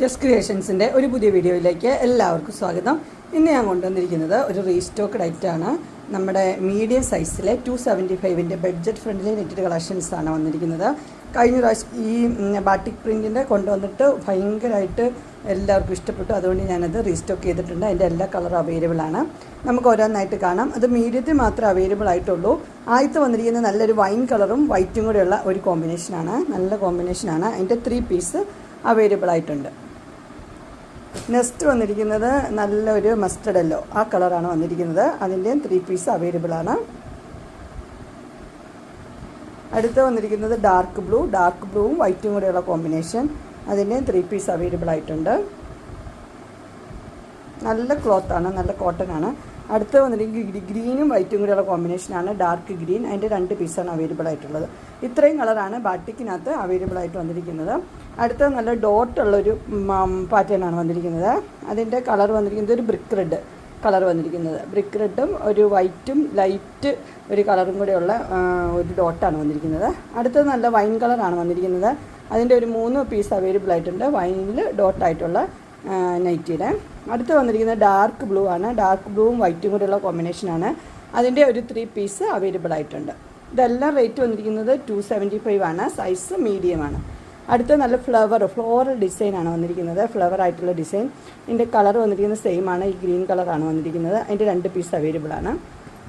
Just ക്രിയേഷൻസിൻ്റെ ഒരു പുതിയ വീഡിയോയിലേക്ക് എല്ലാവർക്കും സ്വാഗതം. ഇന്ന് ഞാൻ കൊണ്ടുവന്നിരിക്കുന്നത് ഒരു റീസ്റ്റോക്ക്ഡ് ഐറ്റമാണ്. നമ്മുടെ മീഡിയം സൈസിലെ 275 ബഡ്ജറ്റ് ഫ്രണ്ട്ലി നെറ്റഡ് കളക്ഷൻസാണ് വന്നിരിക്കുന്നത്. കഴിഞ്ഞ പ്രാവശ്യം ഈ ബാട്ടിക് പ്രിൻറ്റിൻ്റെ കൊണ്ടുവന്നിട്ട് ഭയങ്കരമായിട്ട് എല്ലാവർക്കും ഇഷ്ടപ്പെട്ടു. അതുകൊണ്ട് ഞാനത് റീസ്റ്റോക്ക് ചെയ്തിട്ടുണ്ട്. അതിൻ്റെ എല്ലാ കളറും അവൈലബിൾ ആണ്. നമുക്ക് ഓരോന്നായിട്ട് കാണാം. അത് മീഡിയത്തിൽ മാത്രമേ അവൈലബിൾ ആയിട്ടുള്ളൂ. ആദ്യത്തെ വന്നിരിക്കുന്നത് നല്ലൊരു വൈൻ കളറും വൈറ്റും കൂടെയുള്ള ഒരു കോമ്പിനേഷനാണ്. നല്ല കോമ്പിനേഷനാണ്. അതിൻ്റെ 3 പീസ് അവൈലബിൾ ആയിട്ടുണ്ട്. നെക്സ്റ്റ് വന്നിരിക്കുന്നത് നല്ലൊരു മസ്റ്റർഡ് യെല്ലോ, ആ കളറാണ് വന്നിരിക്കുന്നത്. അതിൻ്റെയും 3 പീസ് അവൈലബിൾ ആണ്. അടുത്ത് വന്നിരിക്കുന്നത് ഡാർക്ക് ബ്ലൂവും വൈറ്റും കൂടെയുള്ള കോമ്പിനേഷൻ. അതിൻ്റെയും 3 പീസ് അവൈലബിൾ ആയിട്ടുണ്ട്. നല്ല ക്ലോത്താണ്, നല്ല കോട്ടൺ ആണ്. അടുത്ത് വന്നിരിക്കുന്നത് ഗ്രീനും വൈറ്റും കൂടെയുള്ള കോമ്പിനേഷനാണ്, ഡാർക്ക് ഗ്രീൻ. അതിൻ്റെ 2 പീസാണ് അവൈലബിൾ ആയിട്ടുള്ളത്. ഇത്രയും കളറാണ് ബാട്ടിക്കിനകത്ത് അവൈലബിൾ ആയിട്ട് വന്നിരിക്കുന്നത്. അടുത്ത നല്ല ഡോട്ടുള്ളൊരു പാറ്റേൺ ആണ് വന്നിരിക്കുന്നത്. അതിൻ്റെ കളർ വന്നിരിക്കുന്നത് ഒരു ബ്രിക്ക് റെഡ് കളർ വന്നിരിക്കുന്നത്. ബ്രിക്ക് റെഡും ഒരു വൈറ്റും ലൈറ്റ് ഒരു കളറും കൂടെയുള്ള ഒരു ഡോട്ടാണ് വന്നിരിക്കുന്നത്. അടുത്തത് നല്ല വൈൻ കളറാണ് വന്നിരിക്കുന്നത്. അതിൻ്റെ ഒരു 3 പീസ് അവൈലബിൾ ആയിട്ടുണ്ട്, വൈനിൽ ഡോട്ടായിട്ടുള്ള നൈറ്റിയുടെ. അടുത്ത് വന്നിരിക്കുന്നത് ഡാർക്ക് ബ്ലൂ ആണ്. ഡാർക്ക് ബ്ലൂവും വൈറ്റും കൂടെയുള്ള കോമ്പിനേഷനാണ്. അതിൻ്റെ ഒരു 3 പീസ് അവൈലബിൾ ആയിട്ടുണ്ട്. ഇതെല്ലാം റേറ്റ് വന്നിരിക്കുന്നത് 275 ആണ്. സൈസ് മീഡിയമാണ്. അടുത്ത നല്ല ഫ്ലോറൽ ഡിസൈനാണ് വന്നിരിക്കുന്നത്. ഫ്ലവർ ആയിട്ടുള്ള ഡിസൈൻ. ഇതിൻ്റെ കളർ വന്നിരിക്കുന്നത് സെയിം ആണ്. ഈ ഗ്രീൻ കളറാണ് വന്നിരിക്കുന്നത്. അതിൻ്റെ 2 പീസ് അവൈലബിൾ ആണ്.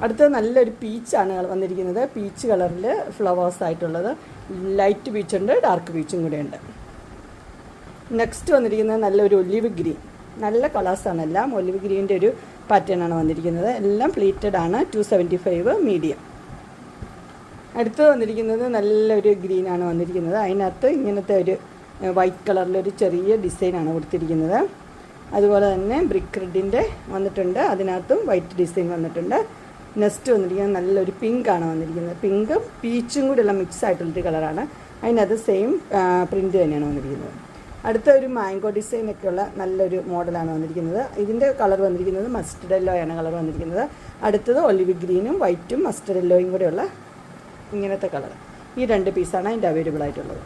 അടുത്ത നല്ലൊരു പീച്ചാണ് വന്നിരിക്കുന്നത്. പീച്ച് കളറിൽ ഫ്ലവേഴ്സ് ആയിട്ടുള്ളത്. ലൈറ്റ് പീച്ചുണ്ട്, ഡാർക്ക് പീച്ചും കൂടെ ഉണ്ട്. നെക്സ്റ്റ് വന്നിരിക്കുന്നത് നല്ലൊരു ഒലിവ് ഗ്രീൻ. നല്ല കളേഴ്സാണ് എല്ലാം. ഒലിവ് ഗ്രീൻ്റെ ഒരു പാറ്റേൺ ആണ് വന്നിരിക്കുന്നത്. എല്ലാം പ്ലീറ്റഡ് ആണ്. 275 മീഡിയം. അടുത്ത് വന്നിരിക്കുന്നത് നല്ലൊരു ഗ്രീനാണ് വന്നിരിക്കുന്നത്. അതിനകത്ത് ഇങ്ങനത്തെ ഒരു വൈറ്റ് കളറിലൊരു ചെറിയ ഡിസൈനാണ് കൊടുത്തിരിക്കുന്നത്. അതുപോലെ തന്നെ ബ്രിക്ക് റെഡിൻ്റെ വന്നിട്ടുണ്ട്. അതിനകത്തും വൈറ്റ് ഡിസൈൻ വന്നിട്ടുണ്ട്. നെക്സ്റ്റ് വന്നിരിക്കുന്നത് നല്ലൊരു പിങ്കാണ് വന്നിരിക്കുന്നത്. പിങ്കും പീച്ചും കൂടെയുള്ള മിക്സ് ആയിട്ടുള്ളൊരു കളറാണ്. അതിനകത്ത് സെയിം പ്രിൻ്റ് തന്നെയാണ് വന്നിരിക്കുന്നത്. അടുത്ത ഒരു മാംഗോ ഡിസൈനൊക്കെയുള്ള നല്ലൊരു മോഡലാണ് വന്നിരിക്കുന്നത്. ഇതിൻ്റെ കളർ വന്നിരിക്കുന്നത് മസ്റ്റർഡ് യെല്ലോയാണ് കളർ വന്നിരിക്കുന്നത്. അടുത്തത് ഒലിവ് ഗ്രീനും വൈറ്റും മസ്റ്റർഡ് യെല്ലോയും കൂടെയുള്ള ഇങ്ങനത്തെ കളർ. ഈ 2 പീസാണ് അതിൻ്റെ അവൈലബിൾ ആയിട്ടുള്ളത്.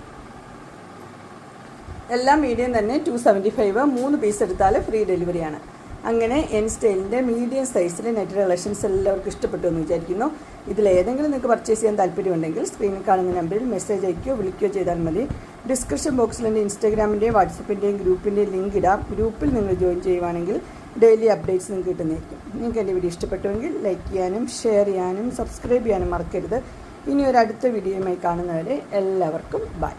എല്ലാം മീഡിയം തന്നെ 275. 3 പീസ് എടുത്താൽ ഫ്രീ ഡെലിവറിയാണ്. അങ്ങനെ എൻ സ്റ്റൈലിൻ്റെ മീഡിയം സൈസിലെ നെറ്റ് കളക്ഷൻസ് എല്ലാവർക്കും ഇഷ്ടപ്പെട്ടു എന്ന് വിചാരിക്കുന്നു. ഇതിലേതെങ്കിലും നിങ്ങൾക്ക് പർച്ചേസ് ചെയ്യാൻ താല്പര്യമുണ്ടെങ്കിൽ സ്ക്രീനിൽ കാണുന്ന നമ്പറിൽ മെസ്സേജ് അയക്കുകയോ വിളിക്കുകയോ ചെയ്താൽ മതി. ഡിസ്ക്രിപ്ഷൻ ബോക്സിൽ എൻ്റെ ഇൻസ്റ്റാഗ്രാമിൻ്റെയും വാട്സപ്പിൻ്റെയും ഗ്രൂപ്പിൻ്റെയും ലിങ്ക് ഇടാം. ഗ്രൂപ്പിൽ നിങ്ങൾ ജോയിൻ ചെയ്യുവാണെങ്കിൽ ഡെയിലി അപ്ഡേറ്റ്സ് നിങ്ങൾക്ക് കിട്ടുന്നതായിരിക്കും. നിങ്ങൾക്ക് എൻ്റെ വീഡിയോ ഇഷ്ടപ്പെട്ടുവെങ്കിൽ ലൈക്ക് ചെയ്യാനും ഷെയർ ചെയ്യാനും സബ്സ്ക്രൈബ് ചെയ്യാനും മറക്കരുത്. ഇനി ഒരു അടുത്ത വീഡിയോയുമായി കാണുന്നവരെ എല്ലാവർക്കും ബൈ.